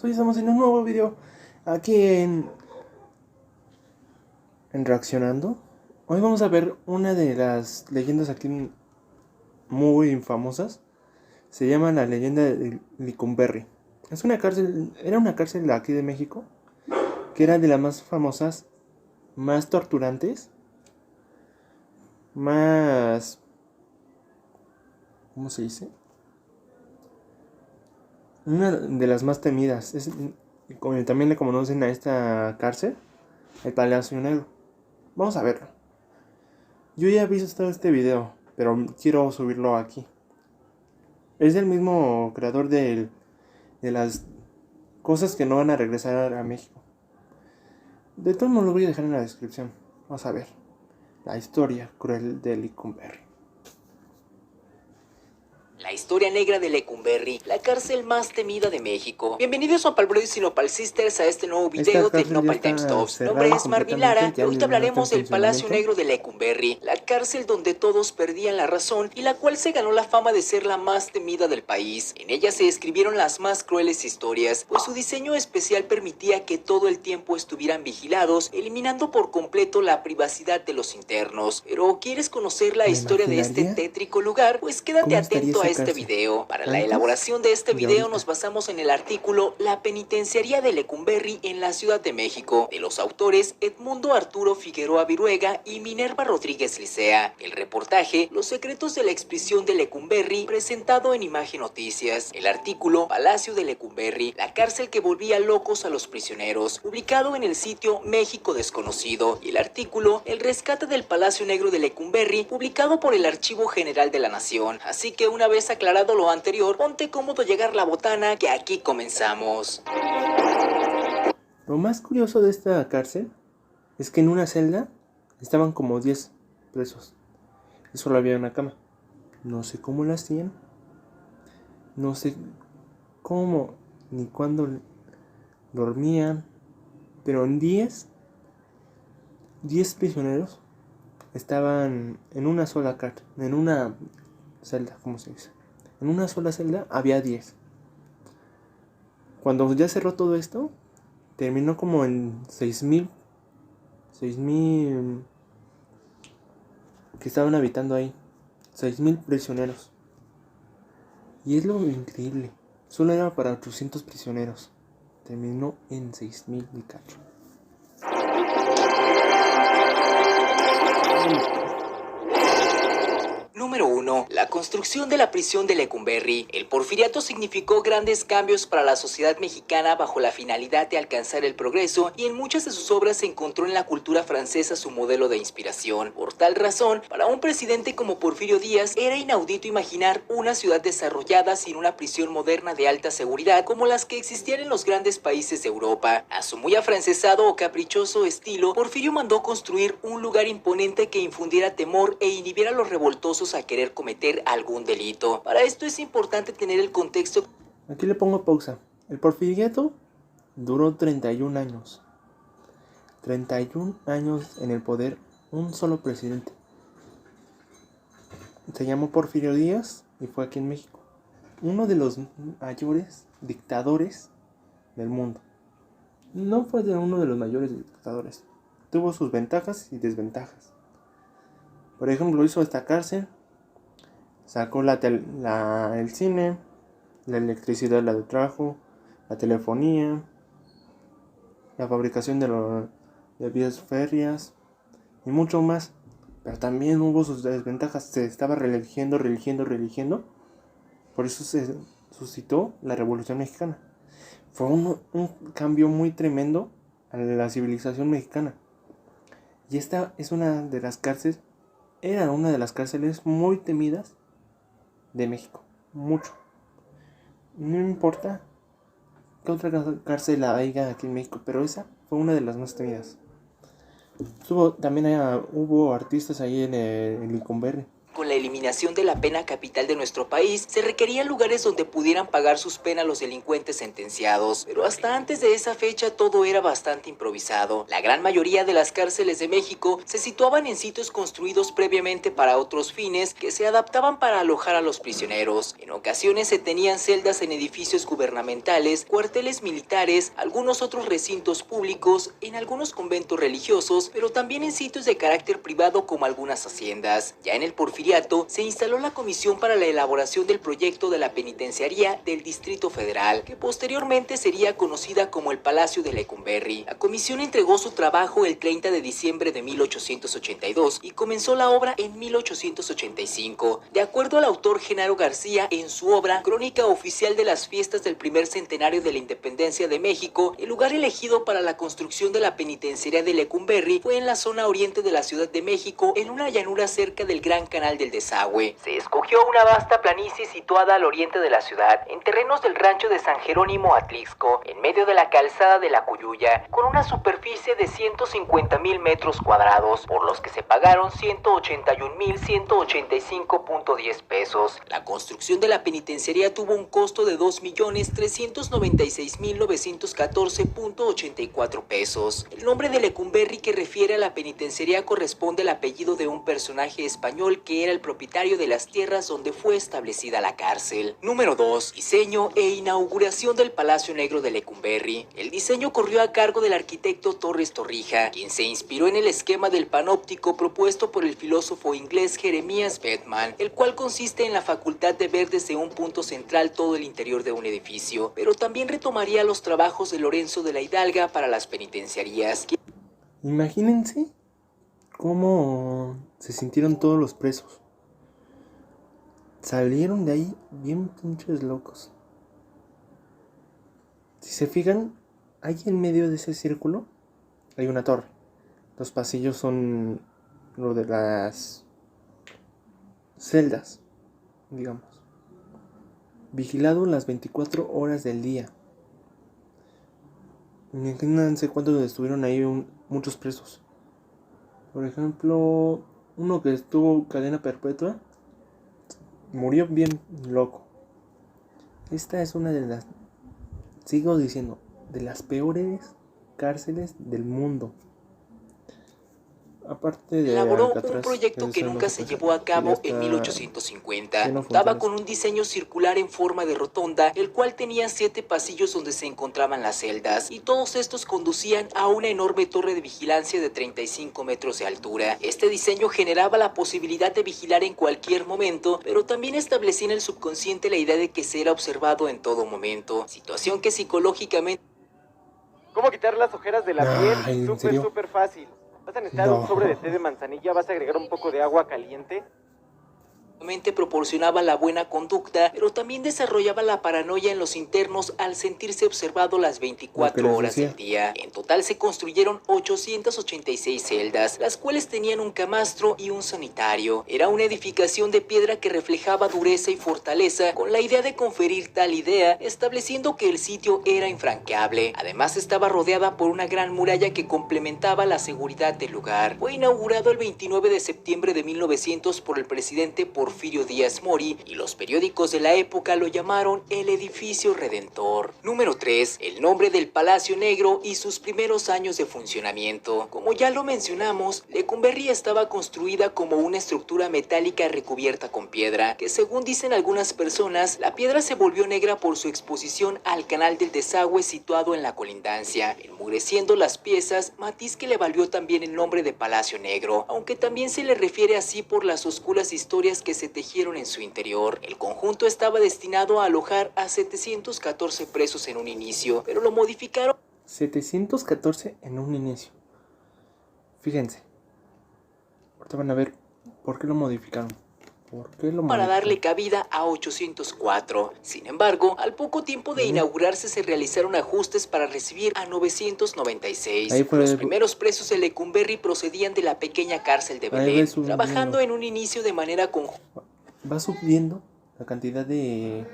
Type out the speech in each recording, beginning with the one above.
Hoy estamos en un nuevo video aquí en Reaccionando. Hoy vamos a ver una de las leyendas aquí muy famosas. Se llama la leyenda de Licumberri. Es una cárcel, era una cárcel de aquí de México, que era de las más famosas, más torturantes, más... ¿Cómo se dice? Una de las más temidas. También le conocen a esta cárcel el Palacio Negro. Vamos a verlo. Yo ya he visto este video, pero quiero subirlo aquí. Es el mismo creador de las cosas que no van a regresar a México. De todos modos lo voy a dejar en la descripción. Vamos a ver la historia cruel de Licumberri. La historia negra de Lecumberri, la cárcel más temida de México. Bienvenidos a Nopal Brothers y Nopal Sisters a este nuevo video de Nopal Times Talks. Mi nombre es Marvin Lara y hoy te hablaremos del Palacio Negro de Lecumberri, la cárcel donde todos perdían la razón y la cual se ganó la fama de ser la más temida del país. En ella se escribieron las más crueles historias, pues su diseño especial permitía que todo el tiempo estuvieran vigilados, eliminando por completo la privacidad de los internos. Pero ¿quieres conocer la historia de este tétrico lugar? Pues quédate atento a este video. Para la elaboración de este video nos basamos en el artículo La penitenciaría de Lecumberri en la Ciudad de México, de los autores Edmundo Arturo Figueroa Viruega y Minerva Rodríguez Licea. El reportaje Los secretos de la exprisión de Lecumberri, presentado en Imagen Noticias. El artículo Palacio de Lecumberri, la cárcel que volvía locos a los prisioneros, publicado en el sitio México Desconocido. Y el artículo El rescate del Palacio Negro de Lecumberri, publicado por el Archivo General de la Nación. Así que una vez aclarado lo anterior, ponte cómodo llegar la botana, que aquí comenzamos. Lo más curioso de esta cárcel es que en una celda estaban como 10 presos y solo había una cama. No sé cómo la hacían, no sé cómo ni cuándo dormían, pero en 10 prisioneros estaban en una sola cárcel, en una celda, ¿cómo se dice? En una sola celda había 10. Cuando ya cerró todo esto, terminó como en 6,000 que estaban habitando ahí. 6,000 prisioneros. Y es lo increíble. Solo era para 800 prisioneros. Terminó en 6,000 y cacho. Número 1. La construcción de la prisión de Lecumberri. El porfiriato significó grandes cambios para la sociedad mexicana bajo la finalidad de alcanzar el progreso, y en muchas de sus obras se encontró en la cultura francesa su modelo de inspiración. Por tal razón, para un presidente como Porfirio Díaz, era inaudito imaginar una ciudad desarrollada sin una prisión moderna de alta seguridad como las que existían en los grandes países de Europa. A su muy afrancesado o caprichoso estilo, Porfirio mandó construir un lugar imponente que infundiera temor e inhibiera a los revoltosos a querer cometer algún delito. Para esto es importante tener el contexto. Aquí le pongo pausa. El porfiriato duró 31 años. 31 años en el poder, un solo presidente. Se llamó Porfirio Díaz y fue aquí en México. Uno de los mayores dictadores del mundo. No fue uno de los mayores dictadores. Tuvo sus ventajas y desventajas. Por ejemplo, hizo esta cárcel. Sacó el cine, la electricidad la trajo, la telefonía, la fabricación de vías férreas y mucho más. Pero también hubo sus desventajas. Se estaba religiendo. Por eso se suscitó la Revolución Mexicana. Fue un cambio muy tremendo a la civilización mexicana. Y esta es una de las cárceles, era una de las cárceles muy temidas de México. Mucho. No importa qué otra cárcel haya aquí en México, pero esa fue una de las más temidas. También hubo artistas ahí en Licumberri. con la eliminación de la pena capital de nuestro país, se requerían lugares donde pudieran pagar sus penas los delincuentes sentenciados, pero hasta antes de esa fecha todo era bastante improvisado. La gran mayoría de las cárceles de México se situaban en sitios construidos previamente para otros fines que se adaptaban para alojar a los prisioneros. En ocasiones se tenían celdas en edificios gubernamentales, cuarteles militares, algunos otros recintos públicos, en algunos conventos religiosos, pero también en sitios de carácter privado como algunas haciendas. Ya en el Porfiriato se instaló la Comisión para la elaboración del proyecto de la penitenciaría del Distrito Federal, que posteriormente sería conocida como el Palacio de Lecumberri. La comisión entregó su trabajo el 30 de diciembre de 1882 y comenzó la obra en 1885. De acuerdo al autor Genaro García, en su obra Crónica Oficial de las Fiestas del Primer Centenario de la Independencia de México, el lugar elegido para la construcción de la penitenciaría de Lecumberri fue en la zona oriente de la Ciudad de México, en una llanura cerca del Gran Canal del Desagüe. Se escogió una vasta planicie situada al oriente de la ciudad, en terrenos del rancho de San Jerónimo Atlixco, en medio de la calzada de la Cuyuya, con una superficie de 150,000 metros cuadrados, por los que se pagaron 181,185.10 pesos. La construcción de la penitenciaría tuvo un costo de 2,396,914.84 pesos. El nombre de Lecumberri, que refiere a la penitenciaría, corresponde al apellido de un personaje español que era el propietario de las tierras donde fue establecida la cárcel. Número 2. Diseño e inauguración del Palacio Negro de Lecumberri. El diseño corrió a cargo del arquitecto Torres Torrija, quien se inspiró en el esquema del panóptico propuesto por el filósofo inglés Jeremías Bedman, el cual consiste en la facultad de ver desde un punto central todo el interior de un edificio, pero también retomaría los trabajos de Lorenzo de la Hidalga para las penitenciarías. Imagínense cómo se sintieron todos los presos. Salieron de ahí bien pinches locos. Si se fijan, ahí en medio de ese círculo hay una torre. Los pasillos son lo de las celdas, digamos. Vigilado las 24 horas del día. Imagínense cuántos estuvieron ahí muchos presos. Por ejemplo, uno que estuvo cadena perpetua murió bien loco. Esta es una de las, sigo diciendo, de las peores cárceles del mundo. Aparte de elaboró Alcatraz, un proyecto que nunca se llevó a cabo en 1850. Contaba con un diseño circular en forma de rotonda, el cual tenía 7 pasillos donde se encontraban las celdas, y todos estos conducían a una enorme torre de vigilancia de 35 metros de altura. Este diseño generaba la posibilidad de vigilar en cualquier momento, pero también establecía en el subconsciente la idea de que se era observado en todo momento, situación que psicológicamente... ¿Cómo quitar las ojeras de la piel? Súper fácil. Vas a necesitar un sobre de té de manzanilla, vas a agregar un poco de agua caliente. Proporcionaba la buena conducta, pero también desarrollaba la paranoia en los internos al sentirse observado las 24 horas del día. En total se construyeron 886 celdas, las cuales tenían un camastro y un sanitario. Era una edificación de piedra que reflejaba dureza y fortaleza, con la idea de conferir tal idea, estableciendo que el sitio era infranqueable. Además estaba rodeada por una gran muralla que complementaba la seguridad del lugar. Fue inaugurado el 29 de septiembre de 1900 por el presidente Porfirio Díaz Mori, y los periódicos de la época lo llamaron el Edificio Redentor. Número 3. El nombre del Palacio Negro y sus primeros años de funcionamiento. Como ya lo mencionamos, Lecumberri estaba construida como una estructura metálica recubierta con piedra, que según dicen algunas personas, la piedra se volvió negra por su exposición al Canal del Desagüe situado en la colindancia, enmureciendo las piezas, matiz que le valió también el nombre de Palacio Negro, aunque también se le refiere así por las oscuras historias que se tejieron en su interior. El conjunto estaba destinado a alojar a 714 presos en un inicio, pero lo modificaron. 714 en un inicio. Fíjense. Ahorita van a ver por qué lo modificaron. Para darle cabida a 804. Sin embargo, al poco tiempo de inaugurarse se realizaron ajustes para recibir a 996. Los primeros presos de Lecumberri procedían de la pequeña cárcel de Belén, trabajando en un inicio de manera conjunta. Va subiendo la cantidad de...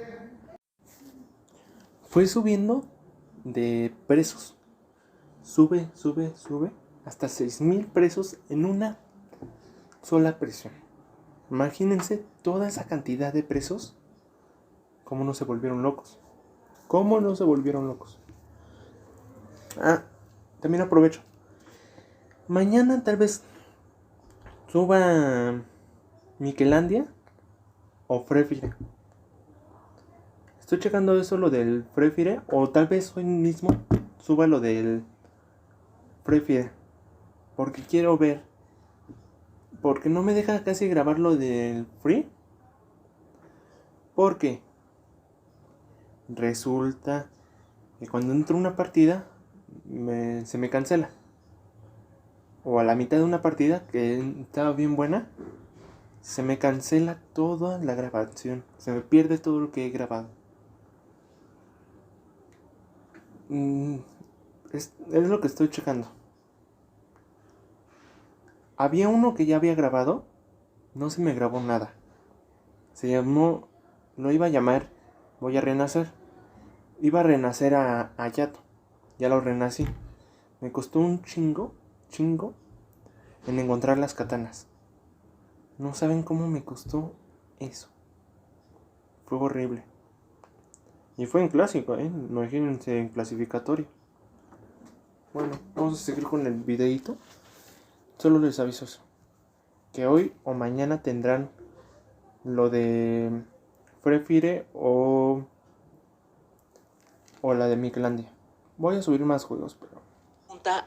Fue subiendo de presos. Sube hasta 6,000 presos en una sola prisión. Imagínense toda esa cantidad de presos. ¿Cómo no se volvieron locos? ¿Cómo no se volvieron locos? También aprovecho. Mañana tal vez suba Mikelandia o Frefire. Estoy checando eso, lo del Frefire. O tal vez hoy mismo suba lo del Frefire. Porque quiero ver. Porque no me deja casi grabar lo del Free. Porque resulta que cuando entro a una partida se me cancela. O a la mitad de una partida que estaba bien buena, se me cancela toda la grabación. Se me pierde todo lo que he grabado. Es lo que estoy checando. Había uno que ya había grabado. No se me grabó nada. Se llamó... Lo iba a llamar Voy a Renacer. Iba a renacer a Yato. Ya lo renací. Me costó un chingo en encontrar las katanas. No saben cómo me costó eso. Fue horrible. Y fue en clásico, imagínense en clasificatorio. Bueno, vamos a seguir con el videito. Solo les aviso eso, que hoy o mañana tendrán lo de Frefire o la de Mikelandia. Voy a subir más juegos, pero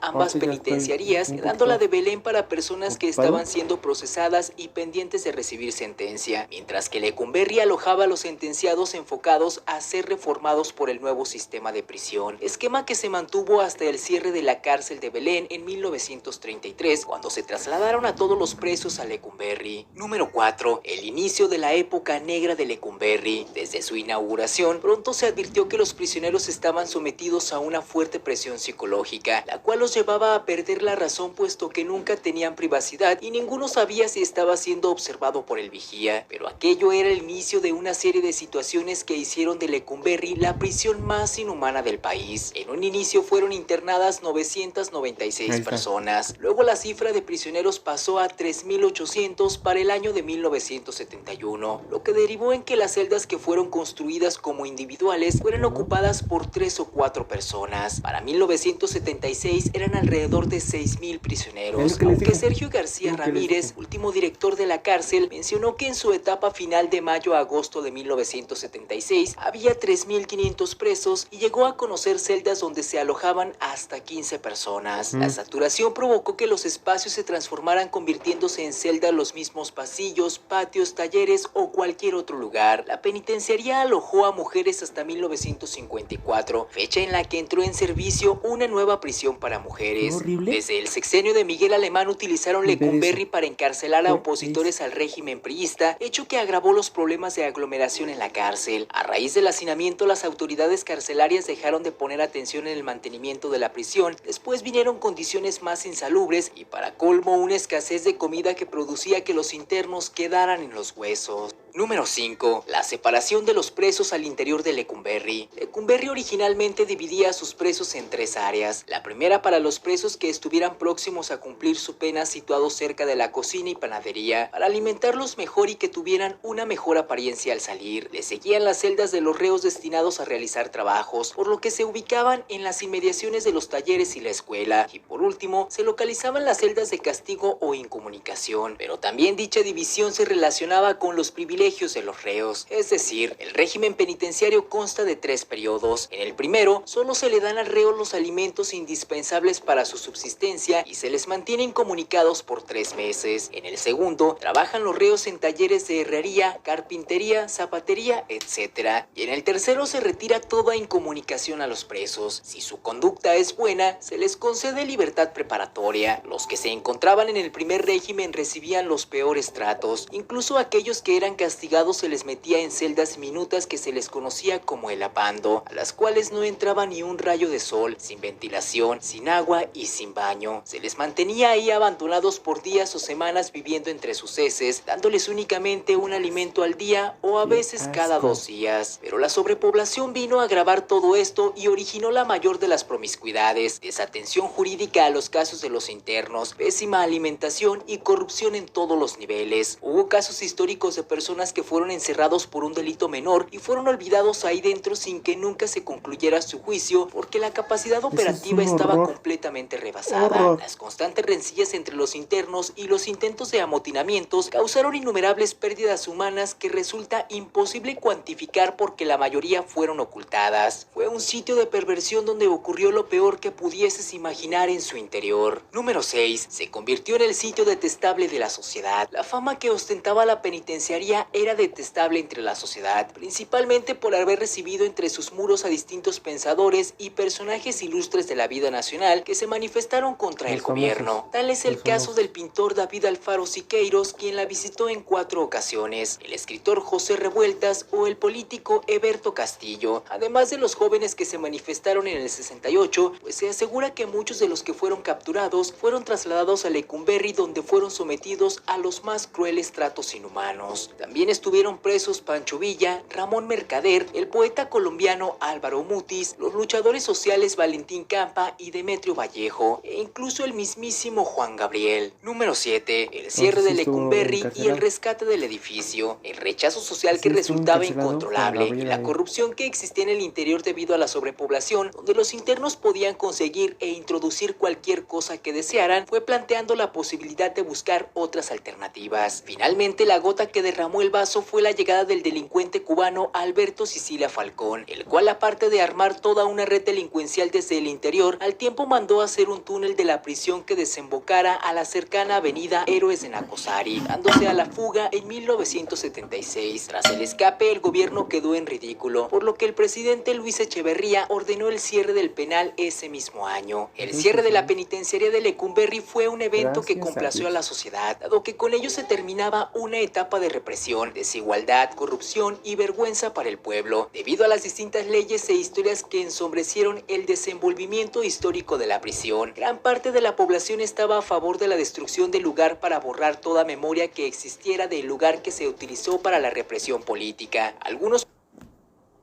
ambas penitenciarías, quedando de Belén para personas que estaban siendo procesadas y pendientes de recibir sentencia, mientras que Lecumberri alojaba a los sentenciados enfocados a ser reformados por el nuevo sistema de prisión, esquema que se mantuvo hasta el cierre de la cárcel de Belén en 1933, cuando se trasladaron a todos los presos a Lecumberri. Número 4. El inicio de la época negra de Lecumberri. Desde su inauguración, pronto se advirtió que los prisioneros estaban sometidos a una fuerte presión psicológica, la cual los llevaba a perder la razón, puesto que nunca tenían privacidad y ninguno sabía si estaba siendo observado por el vigía. Pero aquello era el inicio de una serie de situaciones que hicieron de Lecumberri la prisión más inhumana del país. En un inicio fueron internadas 996 personas, luego la cifra de prisioneros pasó a 3.800 para el año de 1971, lo que derivó en que las celdas que fueron construidas como individuales fueran ocupadas por 3 o 4 personas. Para 1976 eran alrededor de 6.000 prisioneros, aunque Sergio García Ramírez, último director de la cárcel, mencionó que en su etapa final de mayo a agosto de 1976 había 3.500 presos y llegó a conocer celdas donde se alojaban hasta 15 personas. La saturación provocó que los espacios se transformaran, convirtiéndose en celdas los mismos pasillos, patios, talleres o cualquier otro lugar. La penitenciaría alojó a mujeres hasta 1954, fecha en la que entró en servicio una nueva prisión para mujeres. Desde el sexenio de Miguel Alemán utilizaron Lecumberri para encarcelar a opositores al régimen priista, hecho que agravó los problemas de aglomeración en la cárcel. A raíz del hacinamiento, las autoridades carcelarias dejaron de poner atención en el mantenimiento de la prisión. Después vinieron condiciones más insalubres y, para colmo, una escasez de comida que producía que los internos quedaran en los huesos. Número 5. La separación de los presos al interior de Lecumberri. Lecumberri originalmente dividía a sus presos en 3 áreas. La primera para los presos que estuvieran próximos a cumplir su pena, situados cerca de la cocina y panadería, para alimentarlos mejor y que tuvieran una mejor apariencia al salir. Le seguían las celdas de los reos destinados a realizar trabajos, por lo que se ubicaban en las inmediaciones de los talleres y la escuela. Y por último, se localizaban las celdas de castigo o incomunicación. Pero también dicha división se relacionaba con los privilegios de los reos. Es decir, el régimen penitenciario consta de 3 periodos. En el primero, solo se le dan al reo los alimentos indispensables para su subsistencia y se les mantiene incomunicados por 3 meses. En el segundo, trabajan los reos en talleres de herrería, carpintería, zapatería, etc. Y en el tercero se retira toda incomunicación a los presos. Si su conducta es buena, se les concede libertad preparatoria. Los que se encontraban en el primer régimen recibían los peores tratos, incluso aquellos que eran castigados castigados se les metía en celdas minutas que se les conocía como el apando, a las cuales no entraba ni un rayo de sol, sin ventilación, sin agua y sin baño. Se les mantenía ahí abandonados por días o semanas viviendo entre sus heces, dándoles únicamente un alimento al día o a veces cada 2 días. Pero la sobrepoblación vino a agravar todo esto y originó la mayor de las promiscuidades, desatención jurídica a los casos de los internos, pésima alimentación y corrupción en todos los niveles. Hubo casos históricos de personas que fueron encerrados por un delito menor y fueron olvidados ahí dentro sin que nunca se concluyera su juicio porque la capacidad operativa estaba completamente rebasada. Las constantes rencillas entre los internos y los intentos de amotinamientos causaron innumerables pérdidas humanas que resulta imposible cuantificar porque la mayoría fueron ocultadas. Fue un sitio de perversión donde ocurrió lo peor que pudieses imaginar en su interior. Número 6. Se convirtió en el sitio detestable de la sociedad. La fama que ostentaba la penitenciaría era detestable entre la sociedad, principalmente por haber recibido entre sus muros a distintos pensadores y personajes ilustres de la vida nacional que se manifestaron contra el gobierno. Tal es el caso del pintor David Alfaro Siqueiros, quien la visitó en 4 ocasiones, el escritor José Revueltas o el político Eberto Castillo, además de los jóvenes que se manifestaron en el 68, pues se asegura que muchos de los que fueron capturados fueron trasladados a Lecumberri, donde fueron sometidos a los más crueles tratos inhumanos. También estuvieron presos Pancho Villa, Ramón Mercader, el poeta colombiano Álvaro Mutis, los luchadores sociales Valentín Campa y Demetrio Vallejo, e incluso el mismísimo Juan Gabriel. Número 7. El cierre de Lecumberri y el rescate del edificio. El rechazo social que resultaba incontrolable y la corrupción que existía en el interior debido a la sobrepoblación, donde los internos podían conseguir e introducir cualquier cosa que desearan, fue planteando la posibilidad de buscar otras alternativas. Finalmente, la gota que derramó el vaso fue la llegada del delincuente cubano Alberto Sicilia Falcón, el cual, aparte de armar toda una red delincuencial desde el interior, al tiempo mandó hacer un túnel de la prisión que desembocara a la cercana avenida Héroes de Nacosari, dándose a la fuga en 1976. Tras el escape, el gobierno quedó en ridículo, por lo que el presidente Luis Echeverría ordenó el cierre del penal ese mismo año. El cierre de la penitenciaría de Lecumberri fue un evento que complació a la sociedad, dado que con ello se terminaba una etapa de represión, desigualdad, corrupción y vergüenza para el pueblo, debido a las distintas leyes e historias que ensombrecieron el desenvolvimiento histórico de la prisión. Gran parte de la población estaba a favor de la destrucción del lugar para borrar toda memoria que existiera del lugar que se utilizó para la represión política. Algunos...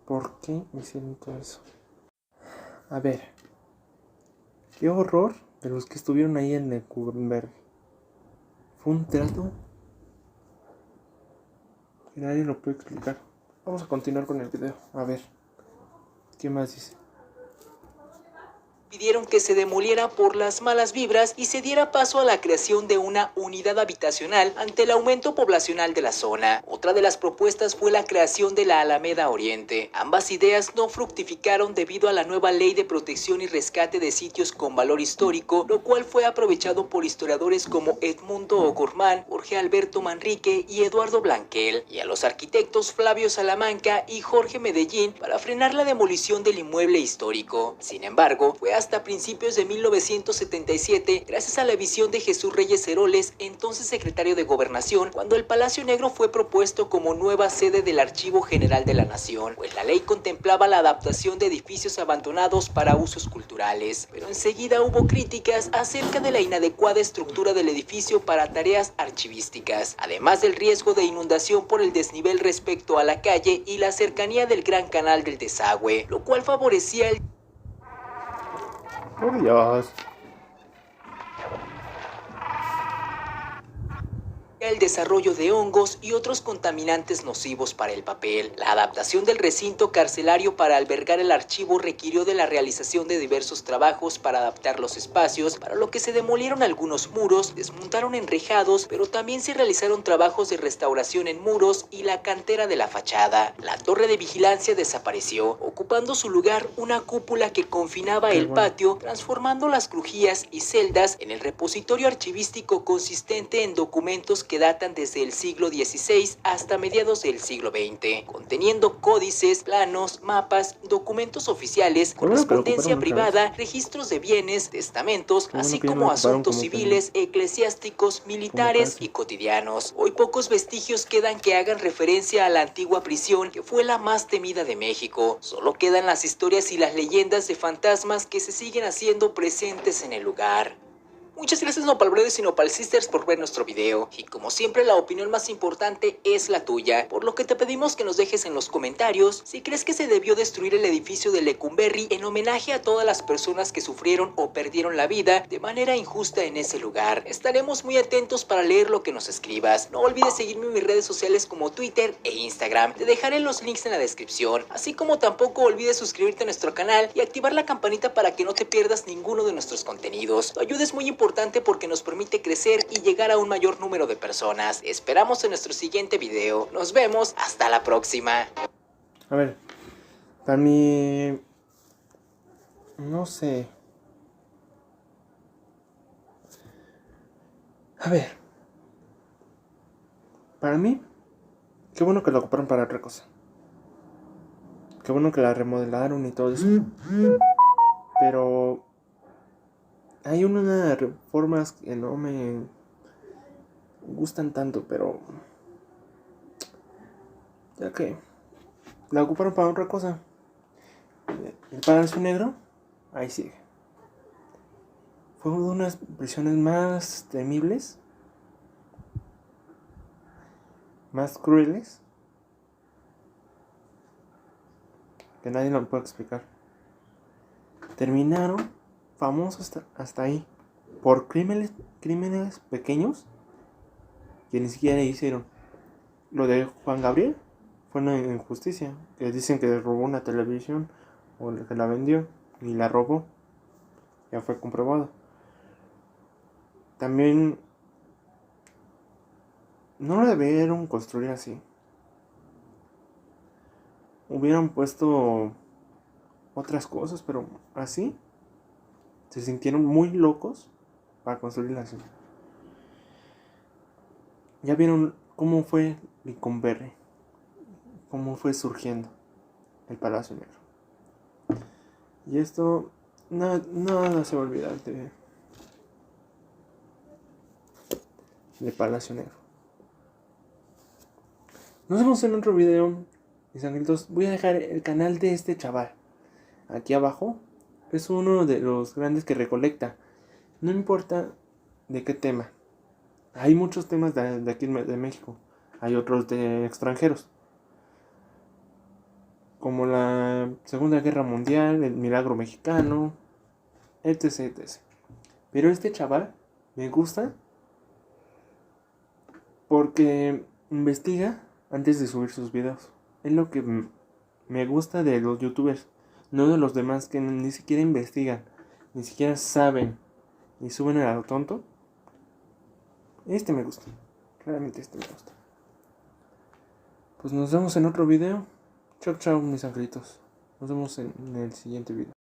¿Por qué hicieron todo eso? A ver, qué horror de los que estuvieron ahí en Lecumberri. Fue un trato que nadie lo puede explicar. Vamos a continuar con el video. A ver, ¿qué más dice? Pidieron que se demoliera por las malas vibras y se diera paso a la creación de una unidad habitacional ante el aumento poblacional de la zona. Otra de las propuestas fue la creación de la Alameda Oriente. Ambas ideas no fructificaron debido a la nueva ley de protección y rescate de sitios con valor histórico, lo cual fue aprovechado por historiadores como Edmundo O'Gorman, Jorge Alberto Manrique y Eduardo Blanquel, y a los arquitectos Flavio Salamanca y Jorge Medellín para frenar la demolición del inmueble histórico. Sin embargo, fue hasta principios de 1977, gracias a la visión de Jesús Reyes Heroles, entonces secretario de Gobernación, cuando el Palacio Negro fue propuesto como nueva sede del Archivo General de la Nación, pues la ley contemplaba la adaptación de edificios abandonados para usos culturales. Pero enseguida hubo críticas acerca de la inadecuada estructura del edificio para tareas archivísticas, además del riesgo de inundación por el desnivel respecto a la calle y la cercanía del Gran Canal del Desagüe, lo cual favorecía el... ¡Por Dios! el desarrollo de hongos y otros contaminantes nocivos para el papel. La adaptación del recinto carcelario para albergar el archivo requirió de la realización de diversos trabajos para adaptar los espacios, para lo que se demolieron algunos muros, desmontaron enrejados, pero también se realizaron trabajos de restauración en muros y la cantera de la fachada. La torre de vigilancia desapareció, ocupando su lugar una cúpula que confinaba el patio, transformando las crujías y celdas en el repositorio archivístico consistente en documentos que que datan desde el siglo XVI hasta mediados del siglo XX, conteniendo códices, planos, mapas, documentos oficiales, correspondencia privada, registros de bienes, testamentos, así como asuntos civiles, eclesiásticos, militares y cotidianos. Hoy pocos vestigios quedan que hagan referencia a la antigua prisión, que fue la más temida de México. Solo quedan las historias y las leyendas de fantasmas que se siguen haciendo presentes en el lugar. Muchas gracias Nopalbrothers y Nopal Sisters por ver nuestro video, y como siempre la opinión más importante es la tuya, por lo que te pedimos que nos dejes en los comentarios si crees que se debió destruir el edificio de Lecumberri en homenaje a todas las personas que sufrieron o perdieron la vida de manera injusta en ese lugar. Estaremos muy atentos para leer lo que nos escribas. No olvides seguirme en mis redes sociales como Twitter e Instagram, te dejaré los links en la descripción, así como tampoco olvides suscribirte a nuestro canal y activar la campanita para que no te pierdas ninguno de nuestros contenidos. Tu ayuda es muy importante porque nos permite crecer y llegar a un mayor número de personas. Esperamos en nuestro siguiente video. Nos vemos, hasta la próxima. A ver, para mí, no sé. A ver, para mí, qué bueno que lo ocuparon para otra cosa. Qué bueno que la remodelaron y todo eso. Pero hay unas reformas que no me gustan tanto, pero ya que la ocuparon para otra cosa. El Palacio Negro, ahí sigue. Fue una de unas prisiones más temibles, más crueles, que nadie lo puede explicar. Terminaron famosos hasta ahí por crímenes pequeños que ni siquiera hicieron. Lo de Juan Gabriel fue una injusticia, que dicen que robó una televisión o que la vendió, ni la robó, ya fue comprobado. También no lo debieron construir así. Hubieran puesto otras cosas, pero así se sintieron muy locos para construirla así. Ya vieron cómo fue Lecumberri, cómo fue surgiendo el Palacio Negro. Y esto nada se va a olvidar de Palacio Negro. Nos vemos en otro video, mis angelitos. Voy a dejar el canal de este chaval aquí abajo. Es uno de los grandes que recolecta, no importa de qué tema. Hay muchos temas de aquí de México. Hay otros de extranjeros, como la Segunda Guerra Mundial, el milagro mexicano, etc, etc. Pero este chaval me gusta porque investiga antes de subir sus videos. Es lo que me gusta de los youtubers, no de los demás que ni siquiera investigan, ni siquiera saben y suben a lo tonto. Este me gusta, claramente este me gusta. Pues nos vemos en otro video. Chao, chao, mis angelitos. Nos vemos en el siguiente video.